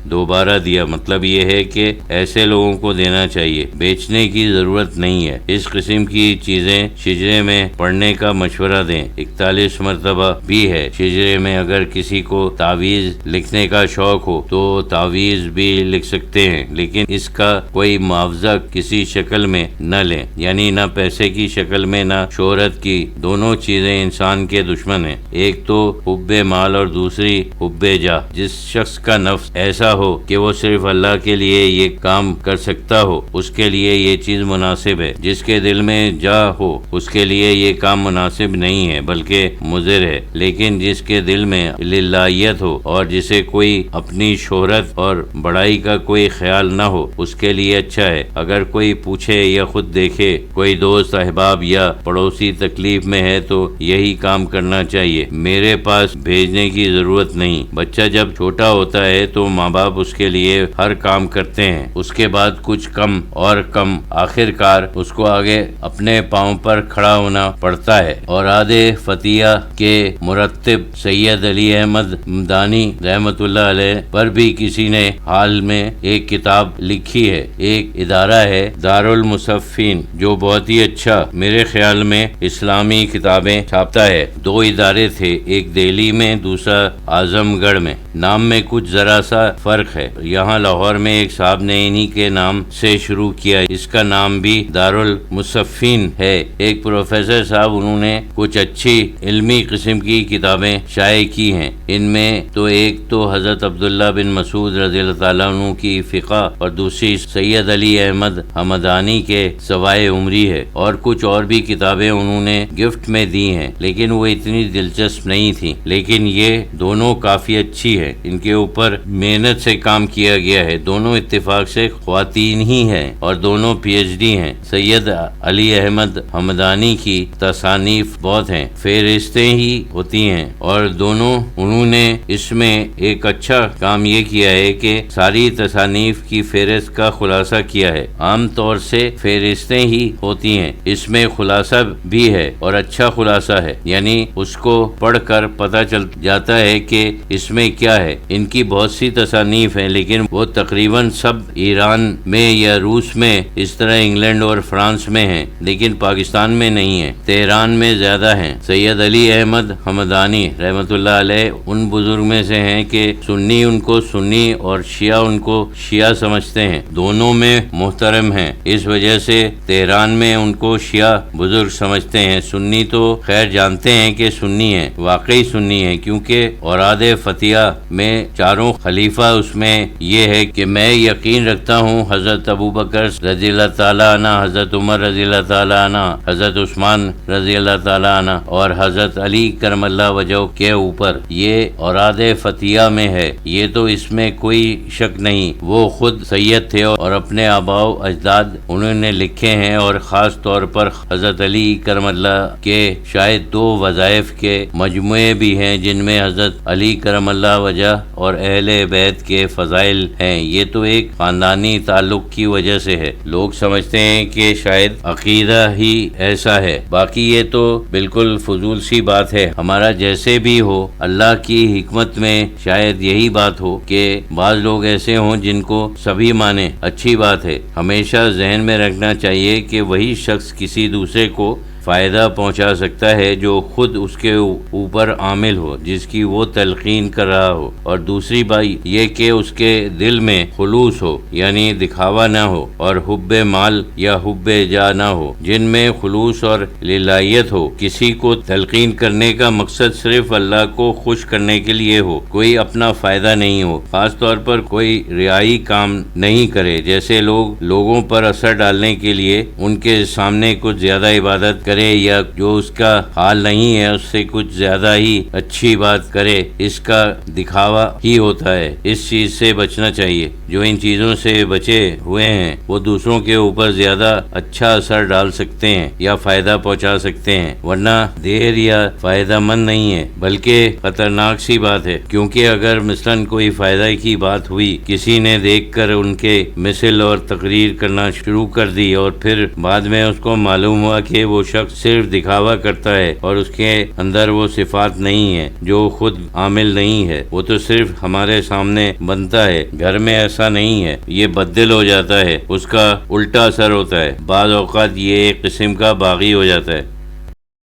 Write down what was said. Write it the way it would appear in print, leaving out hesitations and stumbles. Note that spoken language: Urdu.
دوبارہ دیا۔ مطلب یہ ہے کہ ایسے لوگوں کو دینا چاہیے، بیچنے کی ضرورت نہیں ہے۔ اس قسم کی چیزیں شجرے میں پڑھنے کا مشورہ دیں۔ 41 مرتبہ بھی ہے شجرے میں۔ اگر کسی کو تعویذ لکھنے کا شوق ہو تو تعویذ بھی لکھ سکتے ہیں، لیکن اس کا کوئی معاوضہ کسی شکل میں نہ لیں، یعنی نہ پیسے کی شکل میں نہ شہرت کی۔ دونوں چیزیں انسان کے دشمن ہیں، ایک تو حب مال اور دوسری حب جاہ۔ جس شخص کا نفس ایسا ہو کہ وہ صرف اللہ کے لیے یہ کام کر سکتا ہو، اس کے لیے یہ چیز مناسب ہے۔ جس کے دل میں جاہ ہو اس کے لیے یہ کام مناسب نہیں ہے بلکہ مضر ہے، لیکن جس کے دل میں للہیت ہو اور جسے کوئی اپنی شہرت اور بڑائی کا کوئی خیال نہ ہو، اس کے لیے اچھا ہے۔ اگر کوئی پوچھے یا خود دیکھے کوئی دوست احباب یا پڑوسی تکلیف میں ہے تو یہی کام کرنا چاہیے۔ میرے پاس بھیجنے کی ضرورت نہیں۔ بچہ جب چھوٹا ہوتا ہے تو ماں باپ اس کے لیے ہر کام کرتے ہیں، اس کے بعد کچھ کم اور کم، آخر کار اس کو آگے اپنے پاؤں پر کھڑا ہونا پڑتا ہے۔ اور آدھے فتیہ کے مرتب سید علی احمد ہمدانی رحمت اللہ علیہ پر بھی کسی نے حال میں ایک کتاب لکھی ہے۔ ایک ادارہ ہے دارالمصفین جو بہت ہی اچھا میرے خیال میں اسلامی کتابیں چھاپتا ہے۔ 2 ادارے تھے، ایک دہلی میں دوسرا اعظم گڑھ میں۔ نام میں کچھ ذرا سا فرق ہے۔ یہاں لاہور میں ایک صاحب نے انہی کے نام سے شروع کیا، اس کا نام بھی دارالمصفین ہے۔ ایک پروفیسر صاحب، انہوں نے کچھ اچھی علمی قسم کی کتابیں شائع کی ہیں۔ ان میں تو ایک تو حضرت عبداللہ بن مسعود رضی اللہ تعالیٰ عنہ کی فقہ اور دوسری سید علی احمد ہمدانی کے سوائے عمری ہے، اور کچھ اور بھی کتابیں انہوں نے گفٹ میں دی ہیں، لیکن وہ اتنی دلچسپ نہیں تھیں۔ لیکن یہ دونوں کافی اچھی ہے، ان کے اوپر محنت سے کام کیا گیا ہے۔ دونوں اتفاق سے خواتین ہی ہیں اور دونوں پی ایچ ڈی ہیں۔ سید علی احمد ہمدانی کی تصانیف بہت ہیں، فہرستیں ہی ہوتی ہیں، اور دونوں انہوں نے اس میں ایک اچھا کام یہ کیا ہے کہ ساری تصانیف کی فہرست کا خلاصہ کیا ہے۔ عام طور سے فہرستیں ہی ہوتی ہیں، اس میں خلاصہ بھی ہے اور اچھا خلاصہ ہے، یعنی اس کو پڑھ کر پتہ چل جاتا ہے کہ اس میں کیا ہے۔ ان کی بہت سی تصانیف ہیں، لیکن وہ تقریباً سب ایران میں یا روس میں، اس طرح انگلینڈ اور فرانس میں ہیں، لیکن پاکستان میں نہیں ہیں، تہران میں زیادہ ہیں۔ سید علی احمد ہمدانی رحمت اللہ علیہ ان بزرگ میں سے ہیں کہ سنی ان کو سنی اور شیعہ ان کو شیعہ سمجھتے ہیں، دونوں میں محترم ہیں، اس وجہ سے تہران میں ان کو شیعہ بزرگ سمجھتے ہیں۔ سنی تو خیر جانتے ہیں کہ سنی ہیں، واقعی سنی ہیں، کیونکہ اوراد فتیہ میں چاروں خلیفہ اس میں یہ ہے کہ میں یقین رکھتا ہوں حضرت ابوبکر رضی اللہ تعالیٰ عنہ، حضرت عمر رضی اللہ تعالیٰ عنہ، حضرت عثمان رضی اللہ تعالیٰ عنہ اور حضرت علی کرم اللہ وجہہ کے اوپر، یہ اوراد فتیہ میں ہے، یہ تو اس میں کوئی شک نہیں۔ وہ خود سید تھے اور اپنے آباء و اجداد انہوں نے لکھے ہیں، اور خاص طور پر حضرت علی کرم اللہ کے شاید 2 وظائف کے مجموعے بھی ہیں جن میں حضرت علی کرم اللہ وجہ اور اہل بیت کے فضائل ہیں۔ یہ تو ایک خاندانی تعلق کی وجہ سے ہے، لوگ سمجھتے ہیں کہ شاید عقیدہ ہی ایسا ہے، باقی یہ تو بالکل فضول سی بات ہے۔ ہمارا جیسے بھی ہو، اللہ کی حکمت میں شاید یہی بات ہو کہ بعض لوگ ایسے ہوں جن کو سبھی مانے، اچھی بات ہے۔ ہمیشہ ذہن میں رکھنا چاہیے کہ وہی شخص کسی دوسرے کو فائدہ پہنچا سکتا ہے جو خود اس کے اوپر عامل ہو، جس کی وہ تلقین کر رہا ہو، اور دوسری بات یہ کہ اس کے دل میں خلوص ہو، یعنی دکھاوا نہ ہو، اور حب مال یا حب جا نہ ہو۔ جن میں خلوص اور للہیت ہو، کسی کو تلقین کرنے کا مقصد صرف اللہ کو خوش کرنے کے لیے ہو، کوئی اپنا فائدہ نہیں ہو، خاص طور پر کوئی ریائی کام نہیں کرے، جیسے لوگوں پر اثر ڈالنے کے لیے ان کے سامنے کچھ زیادہ عبادت کرے، یا جو اس کا حال نہیں ہے اس سے کچھ زیادہ ہی اچھی بات کرے، اس کا دکھاوا ہی ہوتا ہے۔ اس چیز سے بچنا چاہیے۔ جو ان چیزوں سے بچے ہوئے ہیں وہ دوسروں کے اوپر زیادہ اچھا اثر ڈال سکتے ہیں یا فائدہ پہنچا سکتے ہیں، ورنہ دیر یا فائدہ مند نہیں ہے بلکہ خطرناک سی بات ہے، کیونکہ اگر مثلاً کوئی فائدہ کی بات ہوئی، کسی نے دیکھ کر ان کے مثل اور تقریر کرنا شروع کر دی، اور پھر بعد میں اس کو معلوم ہوا کہ وہ شخص شخص صرف دکھاوا کرتا ہے اور اس کے اندر وہ صفات نہیں ہے جو خود عامل نہیں ہے، وہ تو صرف ہمارے سامنے بنتا ہے، گھر میں ایسا نہیں ہے، یہ بدل ہو جاتا ہے، اس کا الٹا اثر ہوتا ہے، بعض اوقات یہ ایک قسم کا باغی ہو جاتا ہے۔